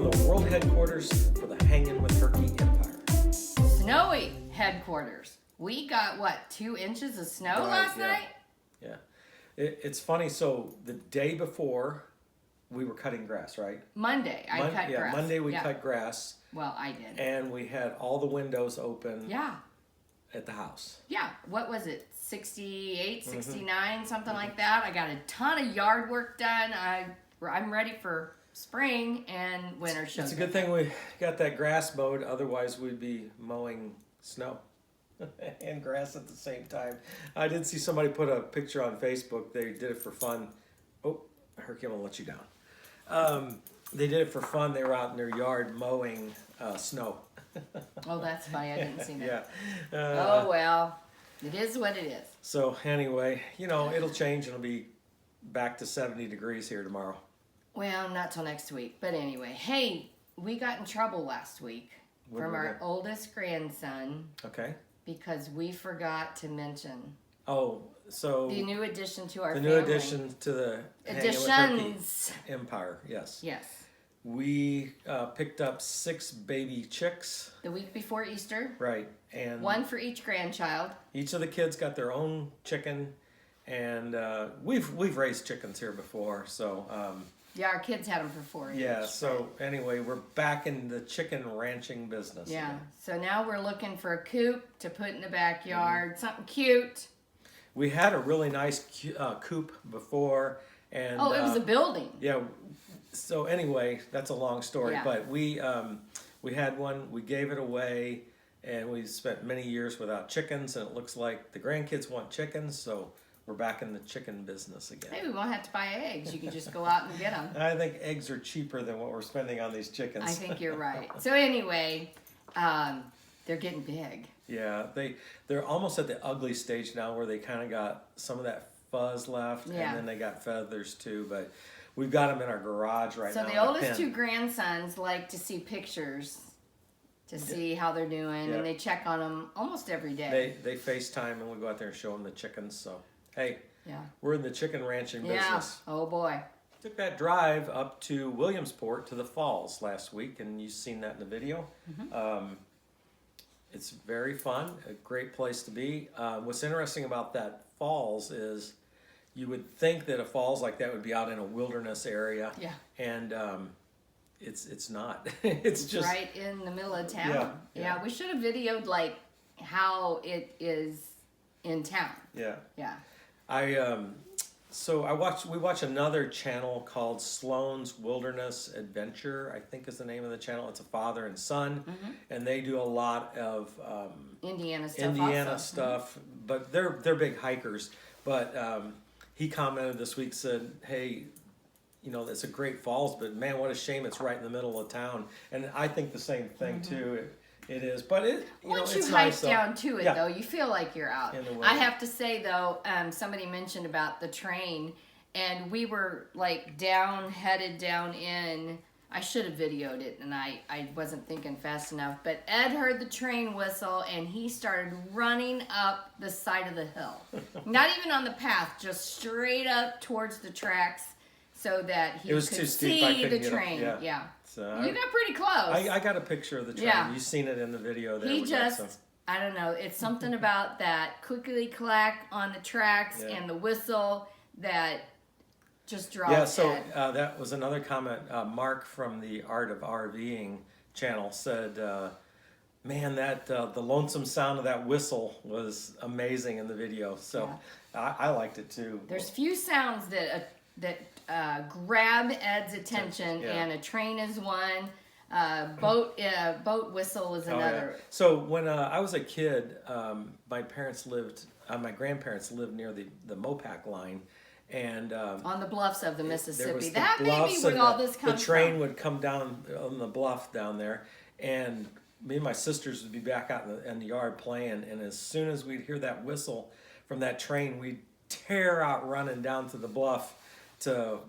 the world headquarters for the Hangin' with Turkey Empire. Snowy headquarters. We got, 2 inches of snow last night? Yeah. It's funny, so the day before, we were cutting grass, right? Monday, I cut grass. Monday we cut grass. Well, I did. And we had all the windows open. Yeah. At the house. Yeah. What was it? 68, 69, something like that. I got a ton of yard work done. I'm ready for spring and winter. It's a good thing we got that grass mowed. Otherwise, we'd be mowing snow and grass at the same time. I did see somebody put a picture on Facebook. They did it for fun. Oh, Herky, I'm going to let you down. They did it for fun. They were out in their yard mowing snow. Oh, that's funny. I didn't see that. Yeah. Oh, well, it is what it is. So anyway, it'll change. It'll be back to 70 degrees here tomorrow. Well, not till next week. But anyway, hey, we got in trouble last week from our oldest grandson. Okay. Because we forgot to mention. Oh, so the new addition to our family. The new addition to the additions empire. Yes. Yes. We picked up 6 baby chicks the week before Easter. Right, and 1 for each grandchild. Each of the kids got their own chicken, and we've raised chickens here before, so. Yeah, our kids had them for 4 years. Yeah, so anyway, we're back in the chicken ranching business. Yeah, again. So now we're looking for a coop to put in the backyard, something cute. We had a really nice coop before, and it was a building. Yeah. So anyway, that's a long story, but we had one. We gave it away, and we spent many years without chickens, and it looks like the grandkids want chickens, so. We're back in the chicken business again. Maybe we won't have to buy eggs. You can just go out and get them. I think eggs are cheaper than what we're spending on these chickens. I think you're right. So anyway, they're getting big. Yeah, they're almost at the ugly stage now where they kind of got some of that fuzz left, and then they got feathers too. But we've got them in our garage right now. So the oldest 2 grandsons like to see pictures to see how they're doing, and they check on them almost every day. They FaceTime, and we go out there and show them the chickens. So. Hey, we're in the chicken ranching business. Oh boy. Took that drive up to Williamsport to the falls last week, and you've seen that in the video. It's very fun, a great place to be. What's interesting about that falls is you would think that a falls like that would be out in a wilderness area. Yeah. And it's not. it's just right in the middle of town. Yeah, we should have videoed like how it is in town. Yeah. Yeah. We watch another channel called Sloan's Wilderness Adventure, I think is the name of the channel. It's a father and son, and they do a lot of Indiana stuff. But they're big hikers. But he commented this week, said, "Hey, it's a great falls, but man, what a shame it's right in the middle of town." And I think the same thing too. It is, but once you it's hike nice, down to it, though, you feel like you're out. I have to say, though, somebody mentioned about the train, and we were like headed down in. I should have videoed it, and I wasn't thinking fast enough. But Ed heard the train whistle, and he started running up the side of the hill. Not even on the path, just straight up towards the tracks, so that he could see the train. Yeah. So you got pretty close. I got a picture of the train. Yeah. You've seen it in the video there. I don't know. It's something about that clickety clack on the tracks and the whistle that just draws. Yeah. So that was another comment. Mark from the Art of RVing channel said, "Man, that the lonesome sound of that whistle was amazing in the video." So I liked it too. There's few sounds that grab Ed's attention, and a train is one. Boat whistle is another. Yeah. So when I was a kid, my grandparents lived near the Mopac line, and on the bluffs of the Mississippi. That may be where all this comes from. The train would come down on the bluff down there, and me and my sisters would be back out in the yard playing, and as soon as we'd hear that whistle from that train, we'd tear out running down to the bluff to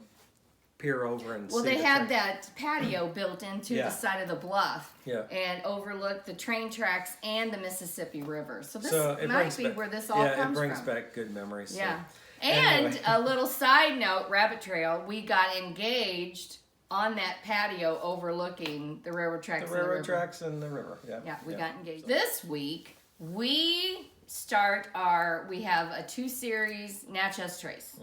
peer over and see they the had train. That patio built into the side of the bluff and overlooked the train tracks and the Mississippi River. So this might be where this all comes from. Yeah, it brings back good memories. So. Yeah. And anyway. A little side note, rabbit trail, we got engaged on that patio overlooking the railroad tracks. The railroad tracks and the river. Yeah. Yeah, we got engaged. This week, we have a 2-series Natchez Trace.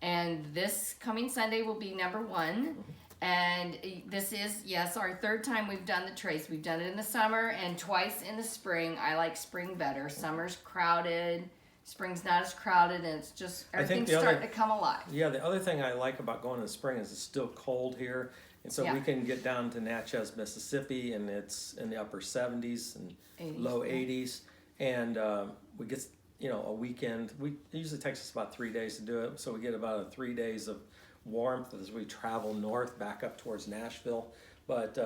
And this coming Sunday will be number 1. And this is, yes, our 3rd time we've done the trace. We've done it in the summer and twice in the spring. I like spring better. Summer's crowded. Spring's not as crowded, and it's just, everything's starting to come alive. Yeah, the other thing I like about going in the spring is it's still cold here. And so we can get down to Natchez, Mississippi, and it's in the upper 70s and 80s, low 80s. And we get, a weekend. It usually takes us about 3 days to do it. So we get about 3 days of warmth as we travel north back up towards Nashville. But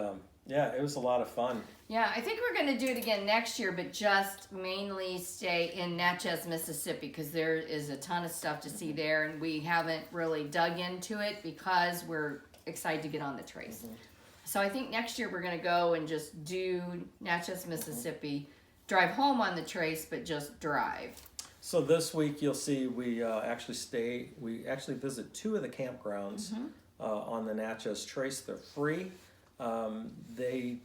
it was a lot of fun. Yeah, I think we're going to do it again next year, but just mainly stay in Natchez, Mississippi, because there is a ton of stuff to see there, and we haven't really dug into it because we're excited to get on the trace. So I think next year we're going to go and just do Natchez, Mississippi, drive home on the trace, but just drive. So this week you'll see we actually visit 2 of the campgrounds on the Natchez Trace. They're free. They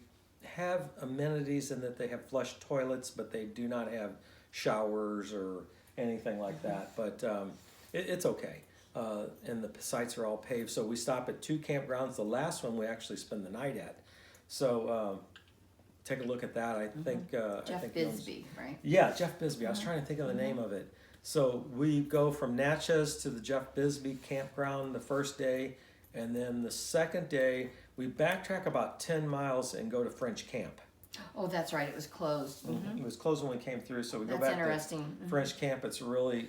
have amenities in that they have flush toilets, but they do not have showers or anything like that. But it's okay. And the sites are all paved. So we stop at 2 campgrounds. The last one we actually spend the night at. So take a look at that. I think Jeff Bisbee, right? Yeah, Jeff Bisbee. I was trying to think of the name of it. So we go from Natchez to the Jeff Bisbee campground the first day, and then the second day we backtrack about 10 miles and go to French Camp. Oh, that's right. It was closed. It was closed when we came through, so we go That's back interesting. to French Camp. It's really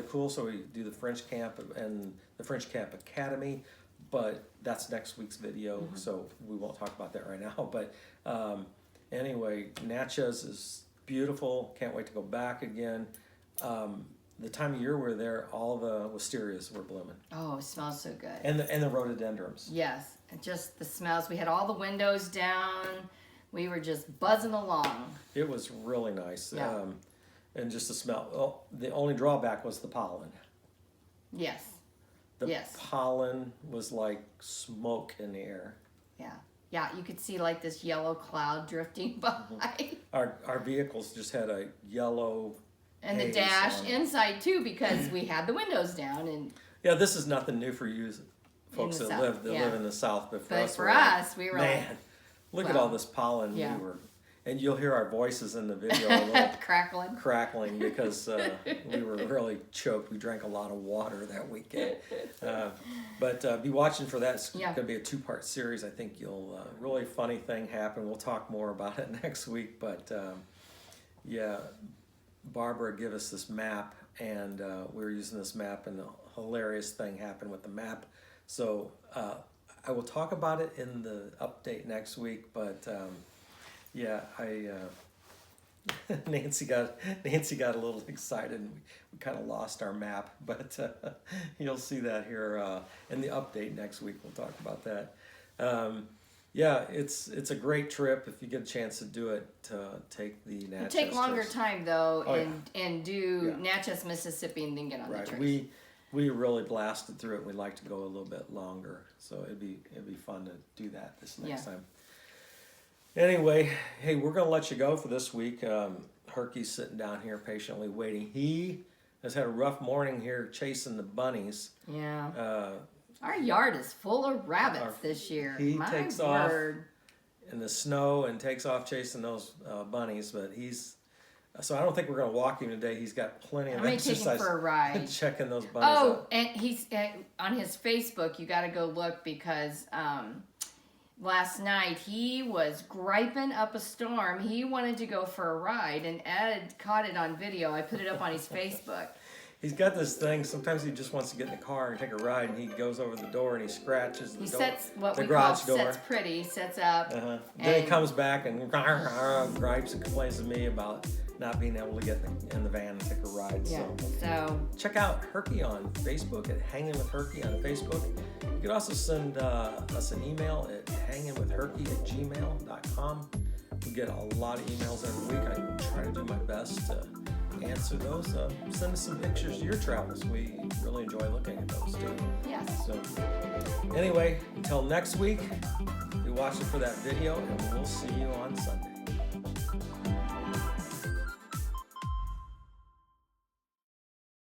cool. So we do the French Camp and the French Camp Academy, but that's next week's video, so we won't talk about that right now. But anyway, Natchez is beautiful. Can't wait to go back again. The time of year we're there, all the wisterias were blooming. Oh, it smells so good. And the rhododendrons. Yes, and just the smells. We had all the windows down. We were just buzzing along. It was really nice. Yeah. And just the smell. Well, the only drawback was the pollen. Yes. The pollen was like smoke in the air. Yeah. Yeah, you could see like this yellow cloud drifting by. Our vehicles just had a yellow and the dash inside too, because we had the windows down. And yeah, this is nothing new for you folks that live in the South, but for us, we were man, look at all this pollen. Yeah. And you'll hear our voices in the video a little crackling because we were really choked. We drank a lot of water that weekend. But be watching for that. It's going to be a 2-part series. I think you'll really funny thing happen. We'll talk more about it next week. But Barbara gave us this map, and we were using this map, and a hilarious thing happened with the map. So I will talk about it in the update next week. But Nancy got a little excited, and we kind of lost our map, but you'll see that here in the update next week. We'll talk about that. It's a great trip if you get a chance to do it. To take the Natchez. It'll take longer time though, Oh, and do Natchez, Mississippi, and then get on the trace. We really blasted through it. We'd like to go a little bit longer, so it'd be fun to do that this next time. Anyway, hey, we're going to let you go for this week. Herky's sitting down here patiently waiting. He has had a rough morning here chasing the bunnies. Yeah. Our yard is full of rabbits this year. He takes off in the snow and takes off chasing those bunnies, but so I don't think we're going to walk him today. He's got plenty of exercise. Take him for a ride. Checking those bunnies out. And he's on his Facebook. You got to go look because last night he was griping up a storm. He wanted to go for a ride, and Ed caught it on video. I put it up on his Facebook. He's got this thing. Sometimes he just wants to get in the car and take a ride, and he goes over the door and he scratches the door. He sets what we garage call door. Sets pretty, sets up. Then he comes back and gripes and complains to me about not being able to get in the van and take a ride. Yeah. So check out Herky on Facebook at Hanging with Herky on Facebook. You can also send us an email at hangingwithherky@gmail.com. We get a lot of emails every week. I try to do my best to answer those. Send us some pictures of your travels. We really enjoy looking at those too. Yes. So anyway, until next week, be watching for that video, and we'll see you on Sunday.